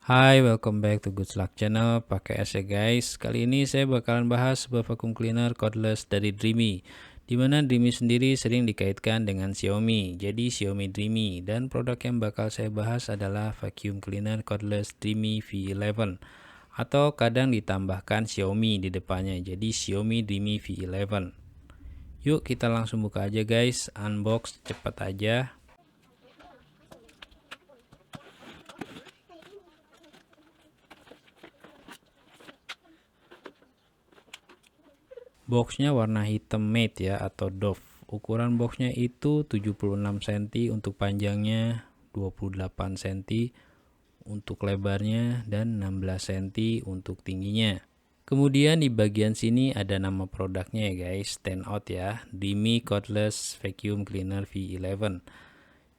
Hai, welcome back to Good Luck Channel. Pakai es ya guys. Kali ini saya bakalan bahas sebuah vacuum cleaner cordless dari Dreamy. Dimana Dreamy sendiri sering dikaitkan dengan Xiaomi. Jadi Xiaomi Dreamy, dan produk yang bakal saya bahas adalah vacuum cleaner cordless Dreamy V11. Atau kadang ditambahkan Xiaomi di depannya. Jadi Xiaomi Dreamy V11. Yuk kita langsung buka aja guys. Unbox cepat aja. Boxnya warna hitam matte ya, atau doff. Ukuran boxnya itu 76 cm untuk panjangnya, 28 cm untuk lebarnya, dan 16 cm untuk tingginya. Kemudian di bagian sini ada nama produknya ya guys, stand out ya, Dreamy Cordless Vacuum Cleaner V11.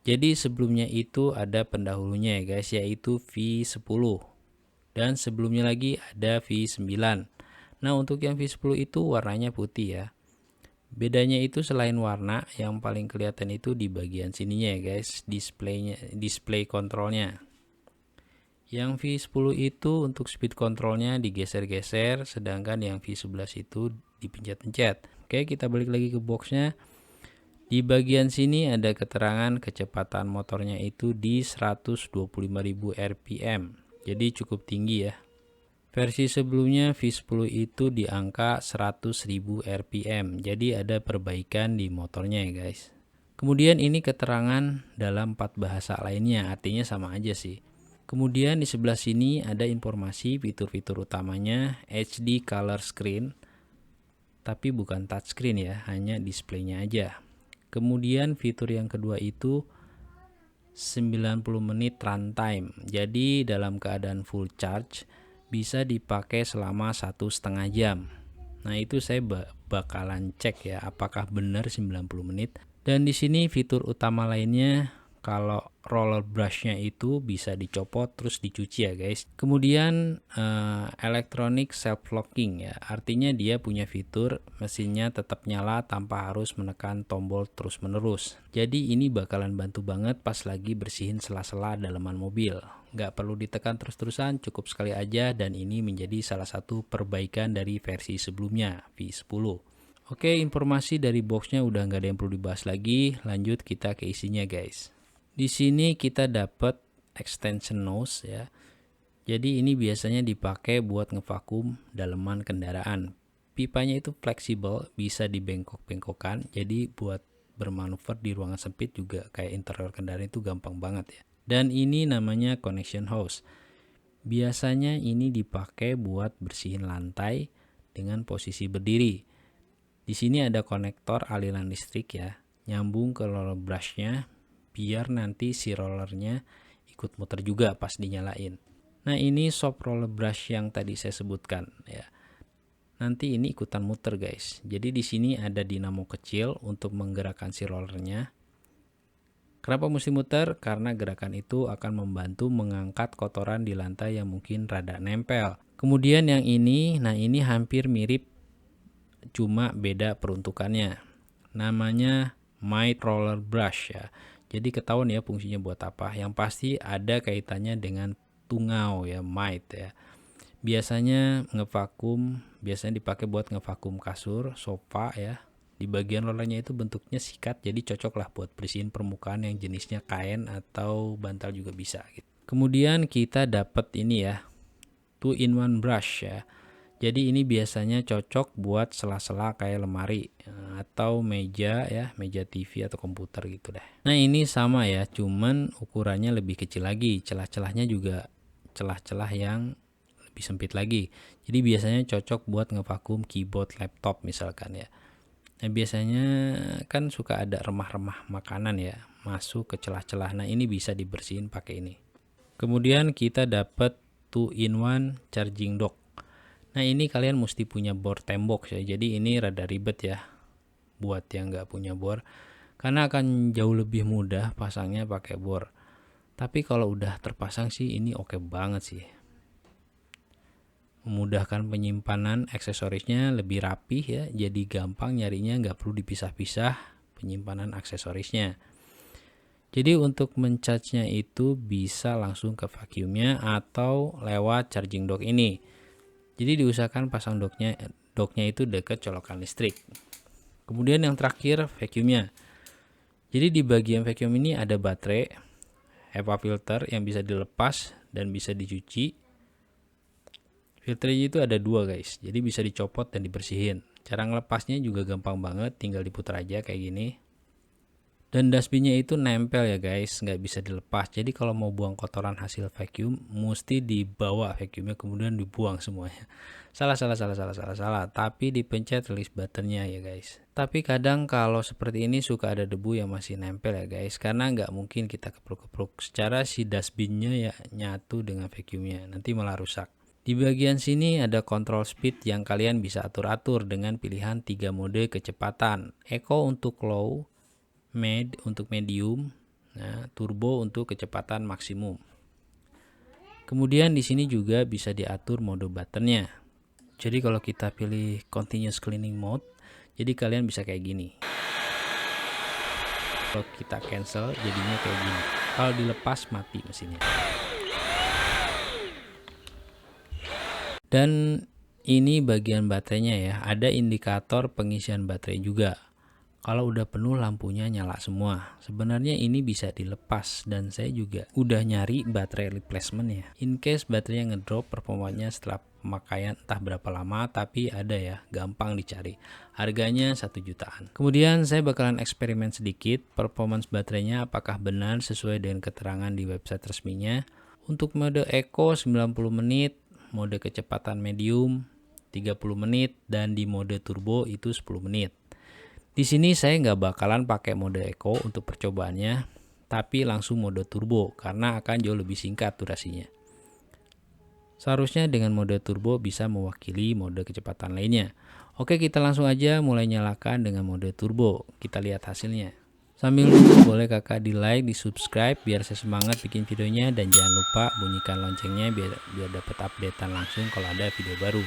Jadi sebelumnya itu ada pendahulunya ya guys, yaitu V10. Dan sebelumnya lagi ada V9. Nah, untuk yang V10 itu warnanya putih ya. Bedanya itu selain warna, yang paling kelihatan itu di bagian sininya ya guys, display kontrolnya. Yang V10 itu untuk speed kontrolnya digeser-geser, sedangkan yang V11 itu dipencet-pencet. Oke, kita balik lagi ke boxnya. Di bagian sini ada keterangan kecepatan motornya itu di 125.000 rpm. Jadi cukup tinggi ya. Versi sebelumnya V10 itu di angka 100.000 rpm, jadi ada perbaikan di motornya ya guys. Kemudian ini keterangan dalam 4 bahasa lainnya, artinya sama aja sih. Kemudian di sebelah sini ada informasi fitur-fitur utamanya, HD color screen, tapi bukan touchscreen ya, hanya displaynya aja. Kemudian fitur yang kedua itu 90 menit runtime, jadi dalam keadaan full charge bisa dipakai selama 1,5 jam. Nah, itu saya bakalan cek ya apakah benar 90 menit. Dan di sini fitur utama lainnya, kalau roller brushnya itu bisa dicopot terus dicuci ya guys. Kemudian electronic self locking ya, artinya dia punya fitur mesinnya tetap nyala tanpa harus menekan tombol terus menerus. Jadi ini bakalan bantu banget pas lagi bersihin sela-sela dalaman mobil. Nggak perlu ditekan terus-terusan, cukup sekali aja, dan ini menjadi salah satu perbaikan dari versi sebelumnya V10. Oke, informasi dari boxnya udah nggak ada yang perlu dibahas lagi. Lanjut kita ke isinya guys. Di sini kita dapat extension nose ya. Jadi ini biasanya dipakai buat ngevakum daleman kendaraan. Pipanya itu fleksibel, bisa dibengkok-bengkokkan. Jadi buat bermanuver di ruangan sempit juga kayak interior kendaraan itu gampang banget ya. Dan ini namanya connection hose. Biasanya ini dipakai buat bersihin lantai dengan posisi berdiri. Di sini ada konektor aliran listrik ya, nyambung ke roller brushnya biar nanti si rollernya ikut muter juga pas dinyalain. Nah, ini soft roller brush yang tadi saya sebutkan ya. Nanti ini ikutan muter guys. Jadi di sini ada dinamo kecil untuk menggerakkan si rollernya. Kenapa mesti muter? Karena gerakan itu akan membantu mengangkat kotoran di lantai yang mungkin rada nempel. Kemudian yang ini, nah ini hampir mirip, cuma beda peruntukannya. Namanya Might Roller Brush ya. Jadi ketahuan ya fungsinya buat apa. Yang pasti ada kaitannya dengan tungau ya, might ya. Biasanya biasanya dipakai buat ngevakum kasur, sofa ya. Di bagian rollernya itu bentuknya sikat, jadi cocok lah buat bersihin permukaan yang jenisnya kain atau bantal juga bisa gitu. Kemudian kita dapat ini ya, 2-in-1 brush ya. Jadi ini biasanya cocok buat sela-sela kayak lemari atau meja ya, meja TV atau komputer gitu deh. Nah, ini sama ya, cuman ukurannya lebih kecil lagi. Celah-celahnya juga celah-celah yang lebih sempit lagi. Jadi biasanya cocok buat ngevakum keyboard laptop misalkan ya. Nah, biasanya kan suka ada remah-remah makanan ya masuk ke celah-celah. Nah, ini bisa dibersihin pakai ini. Kemudian kita dapat 2-in-1 charging dock. Nah, ini kalian mesti punya bor tembok ya. Jadi ini rada ribet ya buat yang nggak punya bor, karena akan jauh lebih mudah pasangnya pakai bor. Tapi kalau udah terpasang sih ini oke banget sih. Memudahkan penyimpanan aksesorisnya, lebih rapih ya, jadi gampang nyarinya, nggak perlu dipisah-pisah penyimpanan aksesorisnya. Jadi untuk mencharge-nya itu bisa langsung ke vacuumnya atau lewat charging dock ini. Jadi diusahakan pasang docknya itu dekat colokan listrik. Kemudian yang terakhir vacuumnya. Jadi di bagian vacuum ini ada baterai HEPA filter yang bisa dilepas dan bisa dicuci. Filternya itu ada 2 guys, jadi bisa dicopot dan dibersihin. Cara ngelepasnya juga gampang banget, tinggal diputar aja kayak gini. Dan dustbinnya itu nempel ya guys, nggak bisa dilepas. Jadi kalau mau buang kotoran hasil vacuum, mesti dibawa vacuumnya kemudian dibuang semuanya. Salah. Tapi dipencet release buttonnya ya guys. Tapi kadang kalau seperti ini suka ada debu yang masih nempel ya guys, karena nggak mungkin kita kepruk-kepruk. Secara si dustbinnya ya nyatu dengan vacuumnya, nanti malah rusak. Di bagian sini ada control speed yang kalian bisa atur-atur dengan pilihan 3 mode kecepatan. Eco untuk low, untuk medium, nah, turbo untuk kecepatan maksimum. Kemudian di sini juga bisa diatur mode buttonnya. Jadi kalau kita pilih continuous cleaning mode, jadi kalian bisa kayak gini. Kalau kita cancel jadinya kayak gini. Kalau dilepas mati mesinnya. Dan ini bagian baterainya ya, ada indikator pengisian baterai juga. Kalau udah penuh lampunya nyala semua. Sebenarnya ini bisa dilepas dan saya juga udah nyari baterai replacement ya. In case baterainya ngedrop performanya setelah pemakaian entah berapa lama, tapi ada ya, gampang dicari. Harganya 1 jutaan. Kemudian saya bakalan eksperimen sedikit performance baterainya apakah benar sesuai dengan keterangan di website resminya. Untuk mode Eco 90 menit, mode kecepatan medium 30 menit, dan di mode turbo itu 10 menit. Di sini saya nggak bakalan pakai mode Eco untuk percobaannya, tapi langsung mode turbo karena akan jauh lebih singkat durasinya. Seharusnya dengan mode turbo bisa mewakili mode kecepatan lainnya. Oke, kita langsung aja mulai nyalakan dengan mode turbo. Kita lihat hasilnya. Sambil nunggu boleh kakak di like, di subscribe biar saya semangat bikin videonya, dan jangan lupa bunyikan loncengnya biar dapat updatean langsung kalau ada video baru.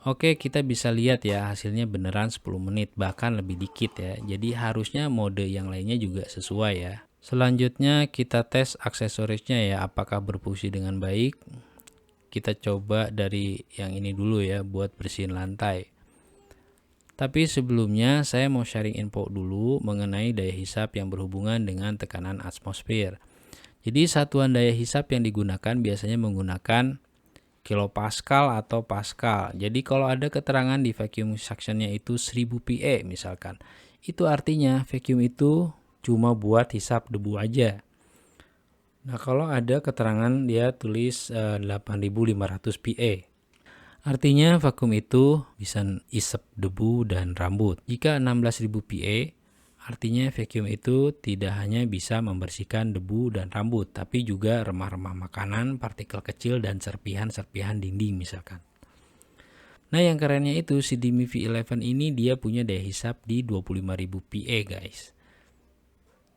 Oke, kita bisa lihat ya hasilnya beneran 10 menit, bahkan lebih dikit ya. Jadi harusnya mode yang lainnya juga sesuai ya. Selanjutnya kita tes aksesorisnya ya, apakah berfungsi dengan baik. Kita coba dari yang ini dulu ya, buat bersihin lantai. Tapi sebelumnya saya mau sharing info dulu mengenai daya hisap yang berhubungan dengan tekanan atmosfer. Jadi satuan daya hisap yang digunakan biasanya menggunakan kilopascal atau pascal. Jadi kalau ada keterangan di vacuum suctionnya itu 1000 PA misalkan, itu artinya vacuum itu cuma buat hisap debu aja. Nah, kalau ada keterangan dia tulis 8500 PA. Artinya vakum itu bisa isep debu dan rambut. Jika 16.000 PA, artinya vakum itu tidak hanya bisa membersihkan debu dan rambut, tapi juga remah-remah makanan, partikel kecil, dan serpihan-serpihan dinding misalkan. Nah, yang kerennya itu si Dimi V11 ini dia punya daya hisap di 25.000 PA guys.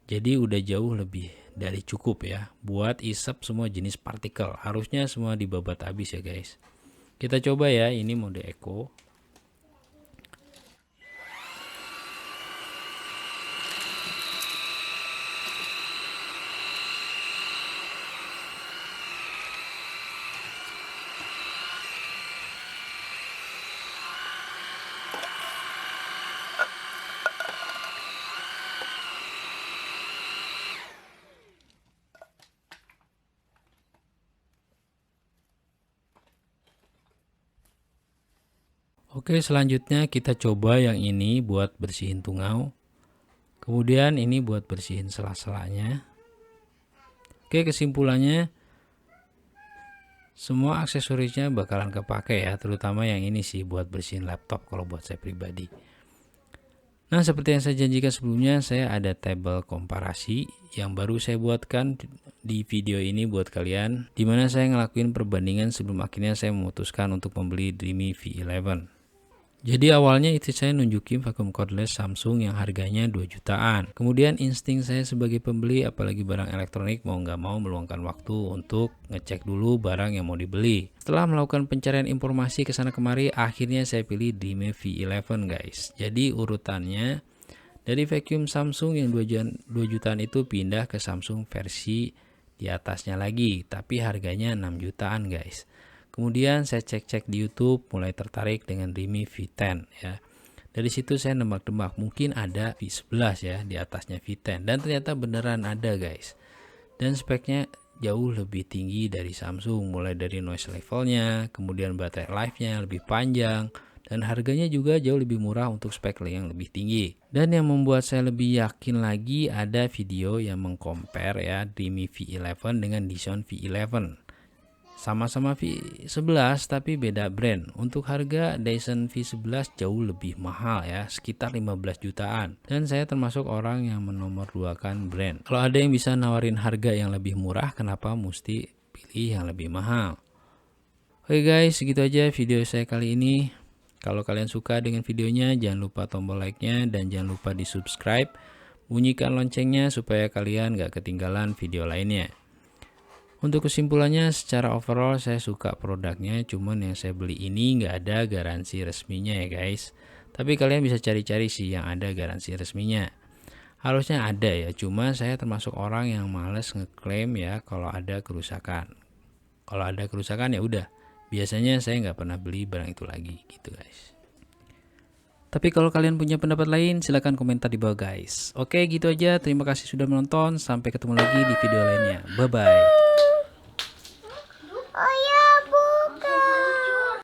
Jadi udah jauh lebih dari cukup ya buat isep semua jenis partikel. Harusnya semua dibabat habis ya guys. Kita coba ya, ini mode eco. Oke, selanjutnya kita coba yang ini buat bersihin tungau. Kemudian ini buat bersihin sela-selanya. Oke, kesimpulannya semua aksesorisnya bakalan kepake ya, terutama yang ini sih buat bersihin laptop kalau buat saya pribadi. Nah, seperti yang saya janjikan sebelumnya, saya ada tabel komparasi yang baru saya buatkan di video ini buat kalian, dimana saya ngelakuin perbandingan sebelum akhirnya saya memutuskan untuk membeli Dreamy V11. Jadi awalnya itu saya nunjukin vacuum cordless Samsung yang harganya 2 jutaan. Kemudian insting saya sebagai pembeli, apalagi barang elektronik, mau nggak mau meluangkan waktu untuk ngecek dulu barang yang mau dibeli. Setelah melakukan pencarian informasi ke sana kemari, akhirnya saya pilih Dreamy V11 guys. Jadi urutannya dari vacuum Samsung yang 2 jutaan itu pindah ke Samsung versi di atasnya lagi, tapi harganya 6 jutaan guys. Kemudian saya cek-cek di YouTube, mulai tertarik dengan Dreamy V10 ya. Dari situ saya nebak-nebak mungkin ada V11 ya di atasnya V10, dan ternyata beneran ada guys. Dan speknya jauh lebih tinggi dari Samsung, mulai dari noise levelnya, kemudian baterai life-nya lebih panjang, dan harganya juga jauh lebih murah untuk spek yang lebih tinggi. Dan yang membuat saya lebih yakin lagi, ada video yang mengcompare ya Dreamy V11 dengan Dyson V11. Sama-sama V11 tapi beda brand. Untuk harga Dyson V11 jauh lebih mahal ya, sekitar 15 jutaan. Dan saya termasuk orang yang menomorduakan brand. Kalau ada yang bisa nawarin harga yang lebih murah, kenapa mesti pilih yang lebih mahal? Oke guys, segitu aja video saya kali ini. Kalau kalian suka dengan videonya, jangan lupa tombol like-nya dan jangan lupa di subscribe. Bunyikan loncengnya supaya kalian gak ketinggalan video lainnya. Untuk kesimpulannya, secara overall saya suka produknya, cuman yang saya beli ini nggak ada garansi resminya ya guys. Tapi kalian bisa cari-cari sih yang ada garansi resminya. Harusnya ada ya, cuma saya termasuk orang yang males ngeklaim ya kalau ada kerusakan. Kalau ada kerusakan ya udah, biasanya saya nggak pernah beli barang itu lagi gitu guys. Tapi kalau kalian punya pendapat lain, silahkan komentar di bawah guys. Oke, gitu aja. Terima kasih sudah menonton. Sampai ketemu lagi di video lainnya. Bye-bye. Oh,